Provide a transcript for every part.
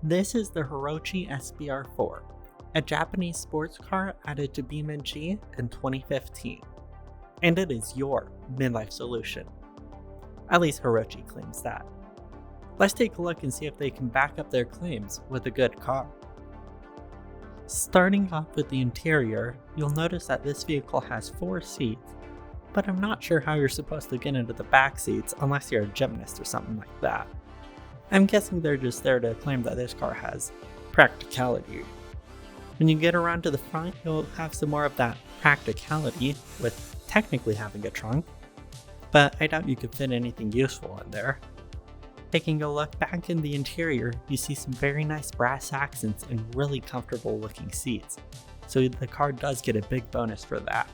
This is the Hirochi SBR4, a Japanese sports car added to BeamNG in 2015, and it is your midlife solution. At least Hirochi claims that. Let's take a look and see if they can back up their claims with a good car. Starting off with the interior, you'll notice that this vehicle has 4 seats, but I'm not sure how you're supposed to get into the back seats unless you're a gymnast or something like that. I'm guessing they're just there to claim that this car has practicality. When you get around to the front, you'll have some more of that practicality with technically having a trunk, but I doubt you could fit anything useful in there. Taking a look back in the interior, you see some very nice brass accents and really comfortable looking seats, so the car does get a big bonus for that.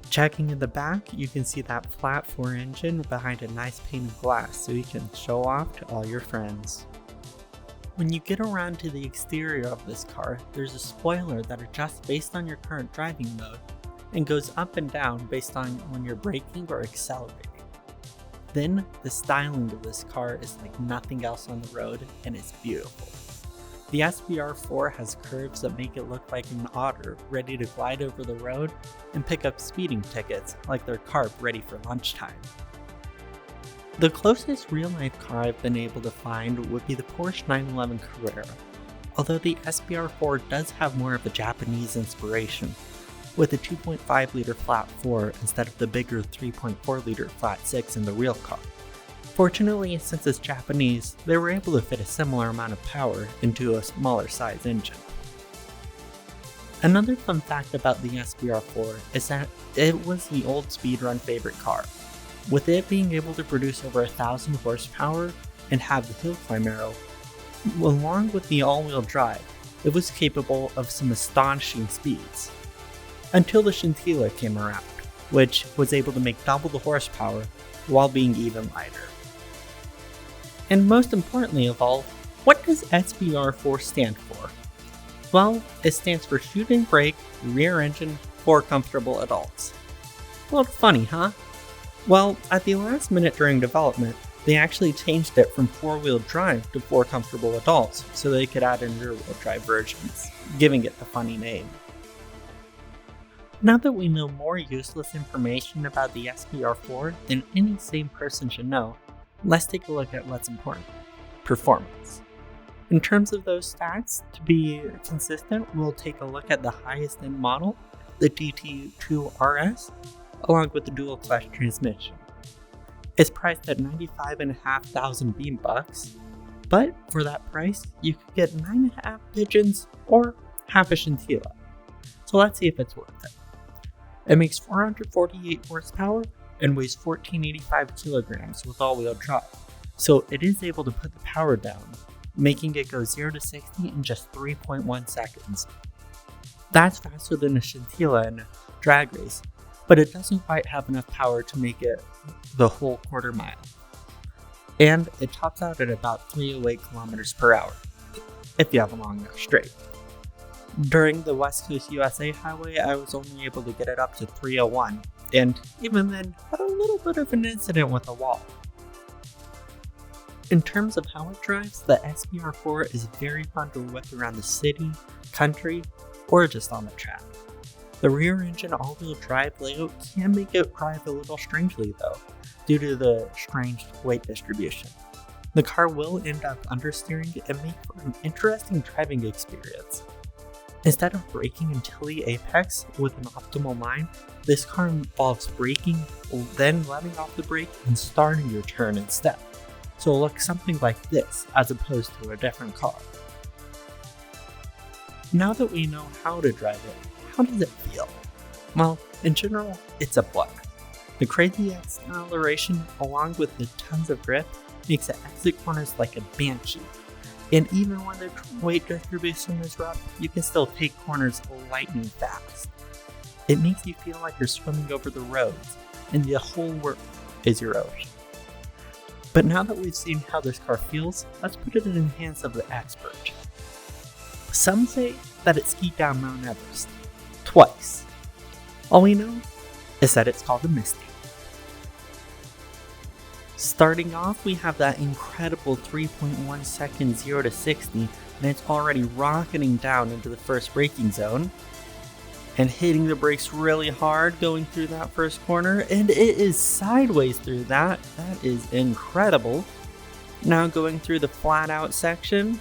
Checking in the back, you can see that flat 4 engine behind a nice pane of glass so you can show off to all your friends. When you get around to the exterior of this car, there's a spoiler that adjusts based on your current driving mode and goes up and down based on when you're braking or accelerating. Then, the styling of this car is like nothing else on the road and it's beautiful. The SBR4 has curves that make it look like an otter ready to glide over the road and pick up speeding tickets like they're carp ready for lunchtime. The closest real-life car I've been able to find would be the Porsche 911 Carrera, although the SBR4 does have more of a Japanese inspiration, with a 2.5-liter flat 4 instead of the bigger 3.4-liter flat 6 in the real car. Fortunately, since it's Japanese, they were able to fit a similar amount of power into a smaller size engine. Another fun fact about the SBR4 is that it was the old speedrun favorite car. With it being able to produce over 1,000 horsepower and have the hill climb arrow, along with the all-wheel drive, it was capable of some astonishing speeds. Until the Scintilla came around, which was able to make double the horsepower while being even lighter. And most importantly of all, what does SBR4 stand for? Well, it stands for Shoot and Brake Rear Engine for Comfortable Adults. A little funny, huh? Well, at the last minute during development, they actually changed it from 4-wheel drive to For Comfortable Adults so they could add in rear-wheel drive versions, giving it the funny name. Now that we know more useless information about the SBR4 than any sane person should know, let's take a look at what's important: performance. In terms of those stats, to be consistent, we'll take a look at the highest end model, the GT2 RS, along with the dual clutch transmission. It's priced at $95,500 Beam bucks, but for that price, you could get 9.5 pigeons or half a Scintilla. So let's see if it's worth it. It makes 448 horsepower and weighs 1,485 kilograms with all-wheel drive, so it is able to put the power down, making it go 0 to 60 in just 3.1 seconds. That's faster than a Scintilla in a drag race, but it doesn't quite have enough power to make it the whole quarter mile. And it tops out at about 308 kilometers per hour, if you have a long enough straight. During the West Coast USA highway, I was only able to get it up to 301, and even then, had a little bit of an incident with a wall. In terms of how it drives, the SBR4 is very fun to whip around the city, country, or just on the track. The rear engine all-wheel drive layout can make it drive a little strangely though, due to the strange weight distribution. The car will end up understeering and make for an interesting driving experience. Instead of braking until the apex with an optimal line, this car involves braking, then letting off the brake and starting your turn instead. So it'll look something like this as opposed to a different car. Now that we know how to drive it, how does it feel? Well, in general, it's a blast. The crazy acceleration along with the tons of grip makes it exit corners like a banshee. And even when the weight distribution is rough, you can still take corners lightning fast. It makes you feel like you're swimming over the roads, and the whole world is your ocean. But now that we've seen how this car feels, let's put it in the hands of the expert. Some say that it skied down Mount Everest twice. All we know is that it's called a Misty. Starting off, we have that incredible 3.1 second 0 to 60, and it's already rocketing down into the first braking zone. And hitting the brakes really hard going through that first corner, and it is sideways through that. That is incredible. Now going through the flat out section.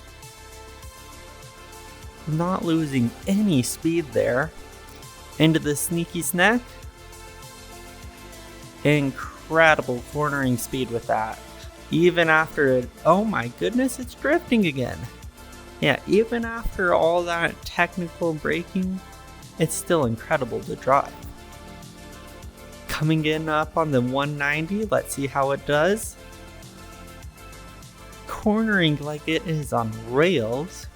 Not losing any speed there. Into the sneaky snack. Incredible cornering speed with that. Even after it, oh my goodness, it's drifting again. Yeah, even after all that technical braking, it's still incredible to drive. Coming in up on the 190, let's see how it does. Cornering like it is on rails.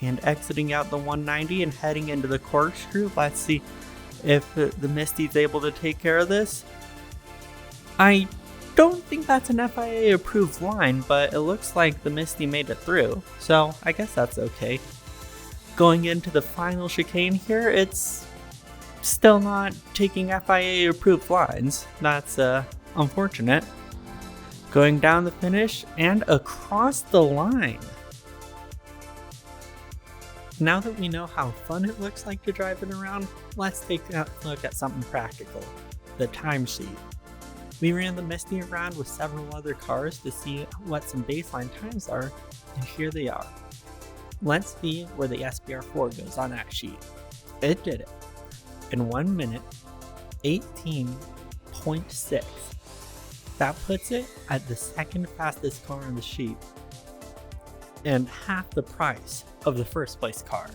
And exiting out the 190 and heading into the corkscrew. Let's see if the Misty's able to take care of this. I don't think that's an FIA approved line, but it looks like the Misty made it through, so I guess that's okay. Going into the final chicane here, it's still not taking FIA approved lines. That's unfortunate. Going down the finish and across the line. Now that we know how fun it looks like to drive it around, let's take a look at something practical, the timesheet. We ran the Misty around with several other cars to see what some baseline times are, and here they are. Let's see where the SBR4 goes on that sheet. It did it in 1 minute, 18.6. That puts it at the second fastest car on the sheet, and half the price of the first place car.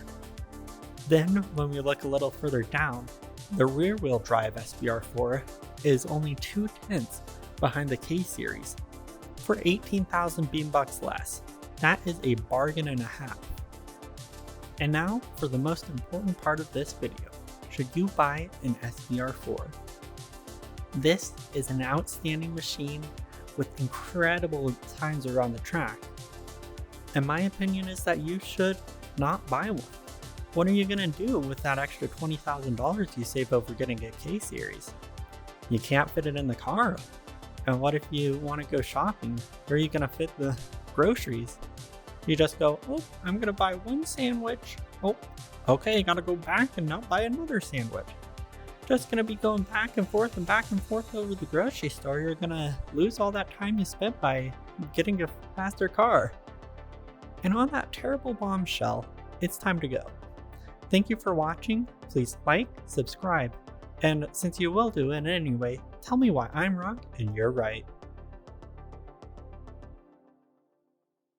Then when we look a little further down, the rear wheel drive SBR4 is only 2/10 behind the K series for 18,000 BeamNG's less. That is a bargain and a half. And now for the most important part of this video. Should you buy an SBR4? This is an outstanding machine with incredible times around the track. And my opinion is that you should not buy one. What are you gonna do with that extra $20,000 you save over getting a K series? You can't fit it in the car. And what if you wanna go shopping? Where are you gonna fit the groceries? You just go, oh, I'm gonna buy one sandwich. Oh, okay, I gotta go back and now buy another sandwich. Just gonna be going back and forth over the grocery store. You're gonna lose all that time you spent by getting a faster car. And on that terrible bombshell, it's time to go. Thank you for watching. Please like, subscribe, and since you will do it anyway, tell me why I'm wrong and you're right.